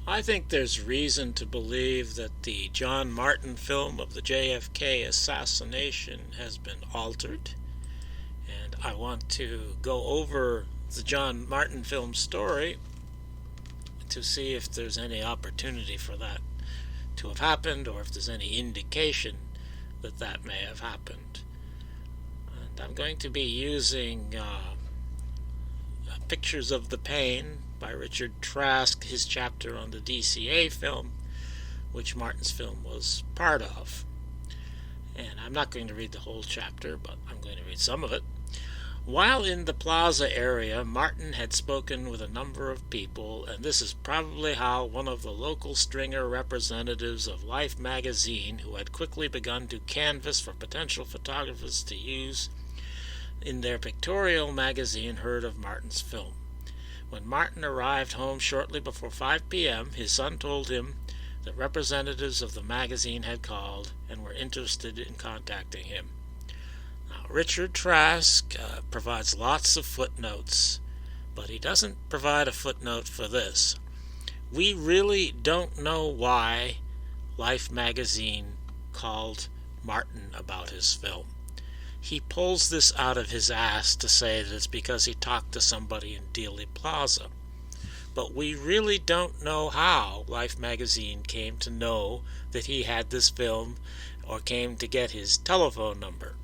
I think there's reason to believe that the John Martin film of the JFK assassination has been altered, and I want to go over the John Martin film story to see if there's any opportunity for that to have happened, or if there's any indication that that may have happened. And I'm going to be using Pictures of the Pain by Richard Trask, his chapter on the DCA film, which Martin's film was part of. And I'm not going to read the whole chapter, but I'm going to read some of it. While in the plaza area, Martin had spoken with a number of people, and this is probably how one of the local stringer representatives of Life magazine, who had quickly begun to canvass for potential photographers to use in their pictorial magazine, heard of Martin's film. When Martin arrived home shortly before 5 p.m., his son told him that representatives of the magazine had called and were interested in contacting him. Now, Richard Trask provides lots of footnotes, but he doesn't provide a footnote for this. We really don't know why Life magazine called Martin about his film. He pulls this out of his ass to say that it's because he talked to somebody in Dealey Plaza. But we really don't know how Life magazine came to know that he had this film, or came to get his telephone number.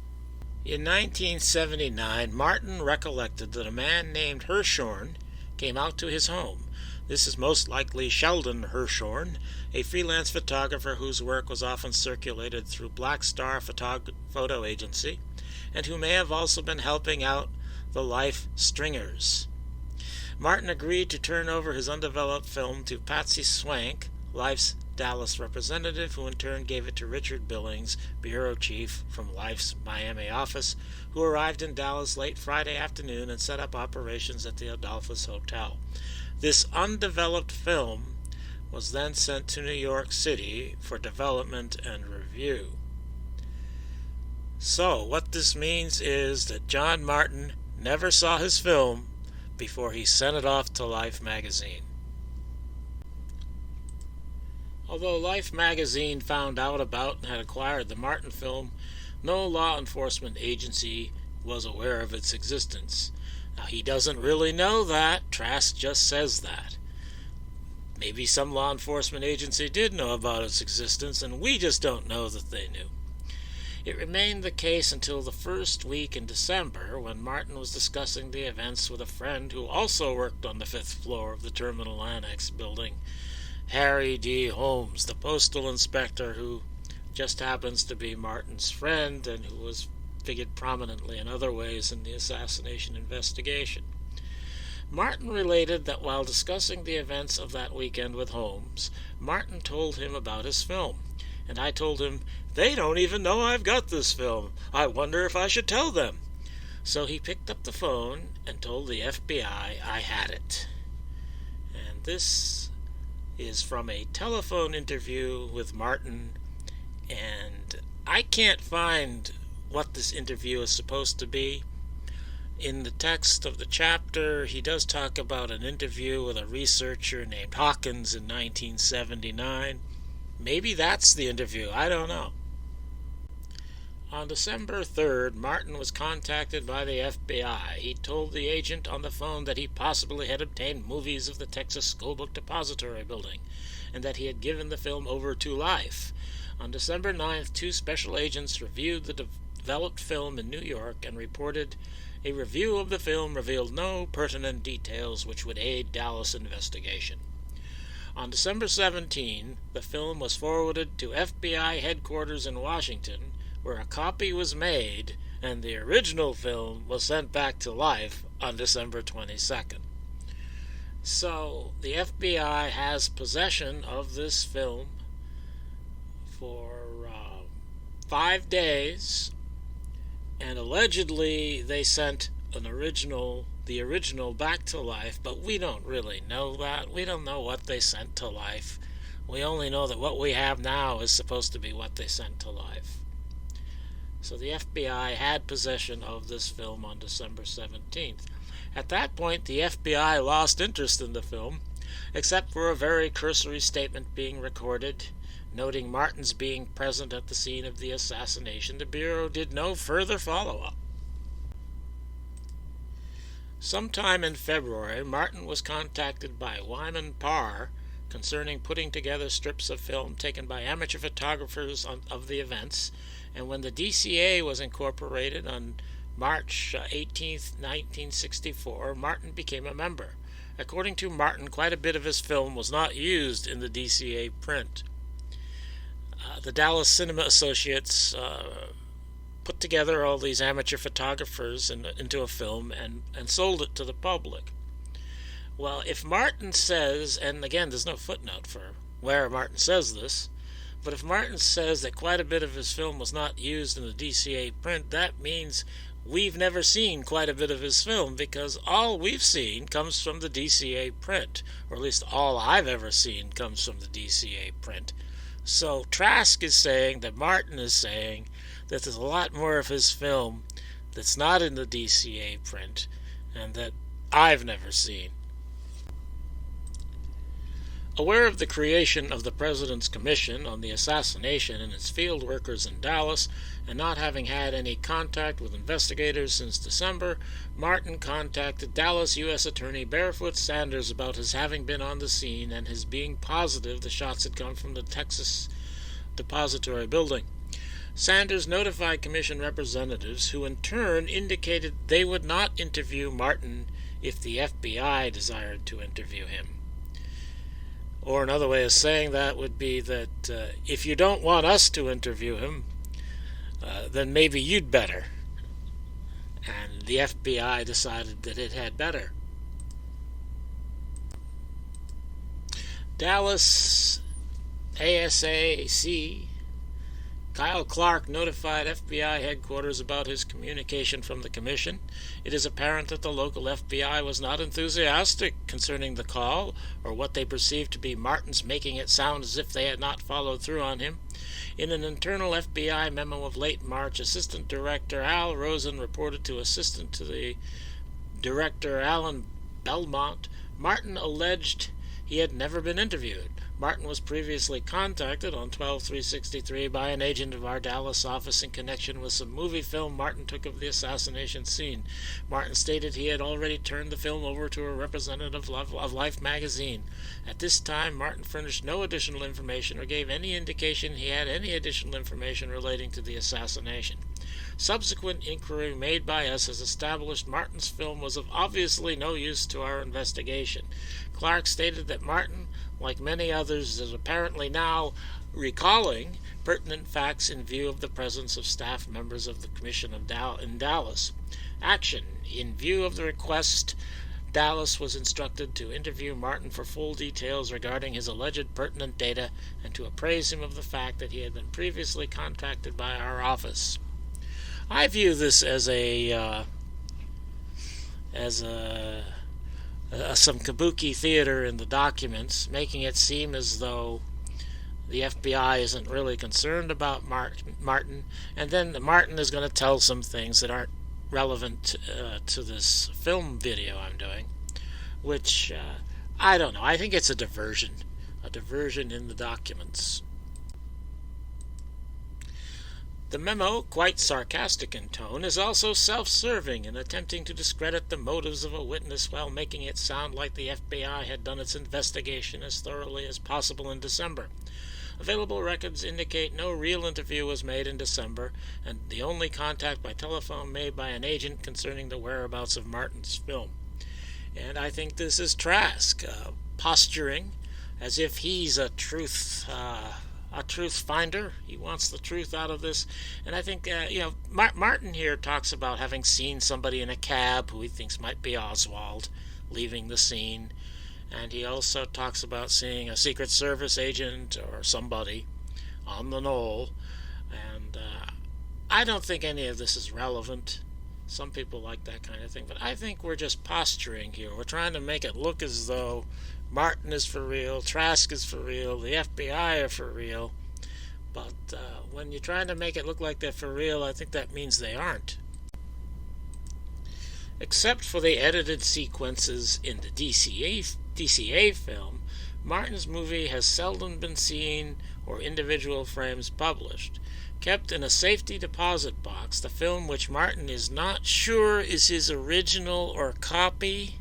In 1979, Martin recollected that a man named Hirshhorn came out to his home. This is most likely Sheldon Hirshhorn, a freelance photographer whose work was often circulated through Black Star Photo Agency, and who may have also been helping out the Life stringers. Martin agreed to turn over his undeveloped film to Patsy Swank, Life's Dallas representative, who in turn gave it to Richard Billings, bureau chief from Life's Miami office, who arrived in Dallas late Friday afternoon and set up operations at the Adolphus Hotel. This undeveloped film was then sent to New York City for development and review. So, what this means is that John Martin never saw his film before he sent it off to Life magazine. Although Life magazine found out about and had acquired the Martin film, no law enforcement agency was aware of its existence. Now, he doesn't really know that. Trask just says that. Maybe some law enforcement agency did know about its existence, and we just don't know that they knew. It remained the case until the first week in December, when Martin was discussing the events with a friend who also worked on the 5th floor of the Terminal Annex building, Harry D. Holmes, the postal inspector who just happens to be Martin's friend and who was figured prominently in other ways in the assassination investigation. Martin related that while discussing the events of that weekend with Holmes, Martin told him about his film, and I told him, "They don't even know I've got this film. I wonder if I should tell them." So he picked up the phone and told the FBI I had it. And this is from a telephone interview with Martin, and I can't find what this interview is supposed to be. In the text of the chapter, he does talk about an interview with a researcher named Hawkins in 1979. Maybe that's the interview, I don't know. On December 3rd, Martin was contacted by the FBI. He told the agent on the phone that he possibly had obtained movies of the Texas Schoolbook Depository building, and that he had given the film over to Life. On December 9th, 2 special agents reviewed the developed film in New York and reported a review of the film revealed no pertinent details which would aid Dallas investigation. On December 17, the film was forwarded to FBI headquarters in Washington, where a copy was made, and the original film was sent back to Life on December 22nd. So, the FBI has possession of this film for 5 days, and allegedly they sent the original back to Life, but we don't really know that. We don't know what they sent to Life. We only know that what we have now is supposed to be what they sent to Life. So the FBI had possession of this film on December 17th. At that point, the FBI lost interest in the film, Except for a very cursory statement being recorded, noting Martin's being present at the scene of the assassination, the Bureau did no further follow-up. Sometime in February, Martin was contacted by Wyman Parr concerning putting together strips of film taken by amateur photographers of the events, and when the DCA was incorporated on March 18, 1964, Martin became a member. According to Martin, quite a bit of his film was not used in the DCA print. The Dallas Cinema Associates put together all these amateur photographers into a film and sold it to the public. Well, if Martin says, and again there's no footnote for where Martin says this, but if Martin says that quite a bit of his film was not used in the DCA print, that means we've never seen quite a bit of his film, because all we've seen comes from the DCA print, or at least all I've ever seen comes from the DCA print. So Trask is saying that Martin is saying that there's a lot more of his film that's not in the DCA print and that I've never seen. Aware of the creation of the President's Commission on the Assassination and its field workers in Dallas, and not having had any contact with investigators since December, Martin contacted Dallas U.S. Attorney Barefoot Sanders about his having been on the scene and his being positive the shots had come from the Texas Depository Building. Sanders notified Commission representatives, who in turn indicated they would not interview Martin if the FBI desired to interview him. Or another way of saying that would be that if you don't want us to interview him, then maybe you'd better. And the FBI decided that it had better. Dallas ASAC Kyle Clark notified FBI headquarters about his communication from the Commission. It is apparent that the local FBI was not enthusiastic concerning the call, or what they perceived to be Martin's making it sound as if they had not followed through on him. In an internal FBI memo of late March, Assistant Director Al Rosen reported to Assistant to the Director Alan Belmont, Martin alleged he had never been interviewed. Martin was previously contacted on 12/3/63 by an agent of our Dallas office in connection with some movie film Martin took of the assassination scene. Martin stated he had already turned the film over to a representative of Life magazine. At this time, Martin furnished no additional information or gave any indication he had any additional information relating to the assassination. Subsequent inquiry made by us has established Martin's film was of obviously no use to our investigation. Clark stated that Martin, like many others, is apparently now recalling pertinent facts in view of the presence of staff members of the Commission in Dallas. Action. In view of the request, Dallas was instructed to interview Martin for full details regarding his alleged pertinent data and to appraise him of the fact that he had been previously contacted by our office. I view this as some kabuki theater in the documents, making it seem as though the FBI isn't really concerned about Martin, and then Martin is going to tell some things that aren't relevant to this film video I'm doing, which I don't know. I think it's a diversion in the documents. The memo, quite sarcastic in tone, is also self-serving in attempting to discredit the motives of a witness while making it sound like the FBI had done its investigation as thoroughly as possible in December. Available records indicate no real interview was made in December, and the only contact by telephone made by an agent concerning the whereabouts of Martin's film. And I think this is Trask posturing as if he's a truth finder. He wants the truth out of this. And I think, Martin here talks about having seen somebody in a cab who he thinks might be Oswald leaving the scene. And he also talks about seeing a Secret Service agent or somebody on the knoll. And I don't think any of this is relevant. Some people like that kind of thing. But I think we're just posturing here. We're trying to make it look as though Martin is for real, Trask is for real, the FBI are for real. But when you're trying to make it look like they're for real, I think that means they aren't. Except for the edited sequences in the DCA film, Martin's movie has seldom been seen or individual frames published. Kept in a safety deposit box, the film, which Martin is not sure is his original or copy,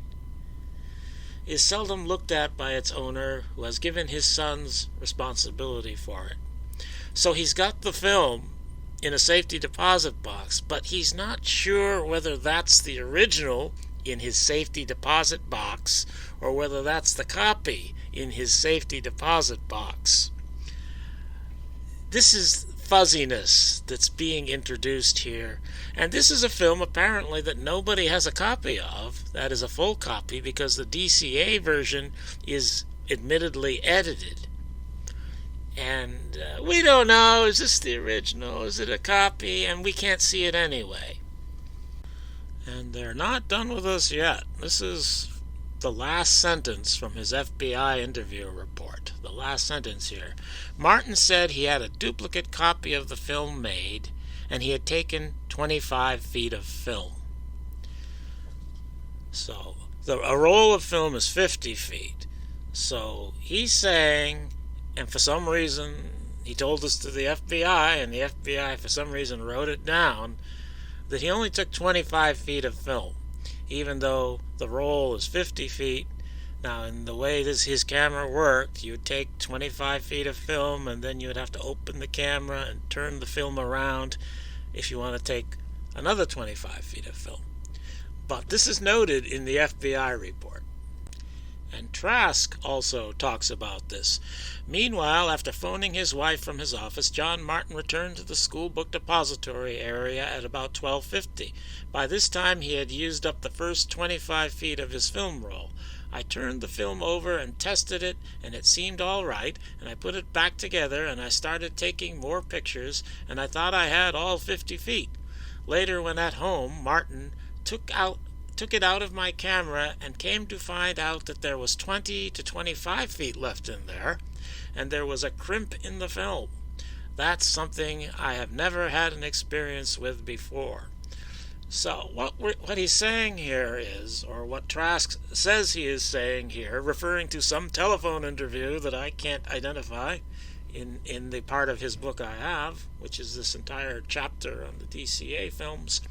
is seldom looked at by its owner, who has given his sons responsibility for it. So he's got the film in a safety deposit box, but he's not sure whether that's the original in his safety deposit box or whether that's the copy in his safety deposit box. This is fuzziness that's being introduced here, and this is a film apparently that nobody has a copy of. That is a full copy, because the DCA version is admittedly edited. And we don't know, is this the original, is it a copy, and we can't see it anyway. And they're not done with us yet. This is the last sentence from his FBI interview report. The last sentence here. Martin said he had a duplicate copy of the film made, and he had taken 25 feet of film. So, a roll of film is 50 feet. So, he's saying, and for some reason, he told this to the FBI, and the FBI for some reason wrote it down, that he only took 25 feet of film, even though the roll is 50 feet. Now, in the way his camera worked, you would take 25 feet of film, and then you would have to open the camera and turn the film around if you want to take another 25 feet of film. But this is noted in the FBI report. And Trask also talks about this. Meanwhile, after phoning his wife from his office, John Martin returned to the school book depository area at about 12:50. By this time, he had used up the first 25 feet of his film roll. I turned the film over and tested it, and it seemed all right, and I put it back together, and I started taking more pictures, and I thought I had all 50 feet. Later, when at home, Martin took it out of my camera and came to find out that there was 20 to 25 feet left in there, and there was a crimp in the film. That's something I have never had an experience with before. So what he's saying here is, or what Trask says he is saying here, referring to some telephone interview that I can't identify in the part of his book I have, which is this entire chapter on the DCA films.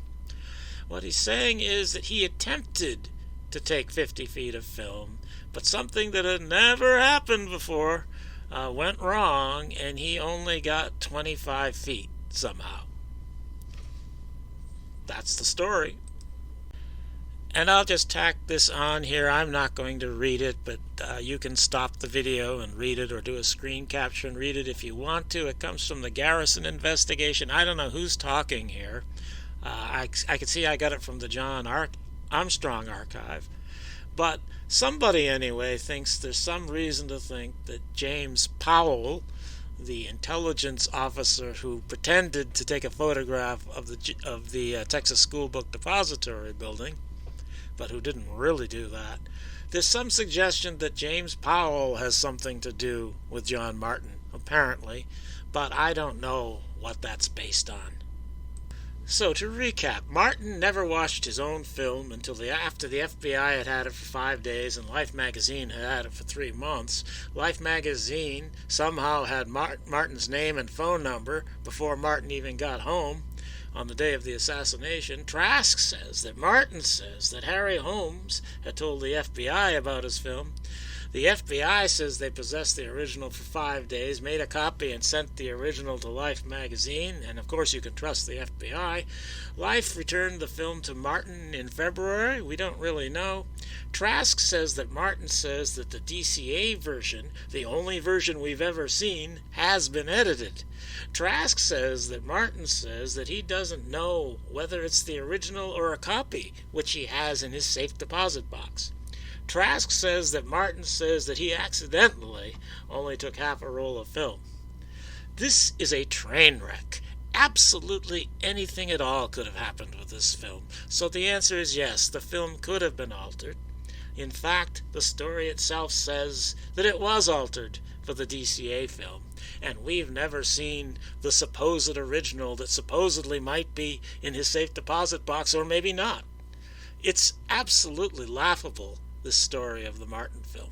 What he's saying is that he attempted to take 50 feet of film, but something that had never happened before went wrong, and he only got 25 feet somehow. That's the story. And I'll just tack this on here. I'm not going to read it, but you can stop the video and read it, or do a screen capture and read it if you want to. It comes from the Garrison investigation. I don't know who's talking here. I can see I got it from the John Armstrong archive. But somebody, anyway, thinks there's some reason to think that James Powell, the intelligence officer who pretended to take a photograph of the Texas School Book Depository building, but who didn't really do that, there's some suggestion that James Powell has something to do with John Martin, apparently, but I don't know what that's based on. So, to recap, Martin never watched his own film until after the FBI had it for 5 days and Life magazine had it for 3 months. Life magazine somehow had Martin's name and phone number before Martin even got home on the day of the assassination. Trask says that Martin says that Harry Holmes had told the FBI about his film. The FBI says they possessed the original for 5 days, made a copy and sent the original to Life magazine, and of course you can trust the FBI. Life returned the film to Martin in February. We don't really know. Trask says that Martin says that the DCA version, the only version we've ever seen, has been edited. Trask says that Martin says that he doesn't know whether it's the original or a copy, which he has in his safe deposit box. Trask says that Martin says that he accidentally only took half a roll of film. This is a train wreck. Absolutely anything at all could have happened with this film. So the answer is yes, the film could have been altered. In fact, the story itself says that it was altered for the DCA film, and we've never seen the supposed original that supposedly might be in his safe deposit box, or maybe not. It's absolutely laughable, this story of the Martin film.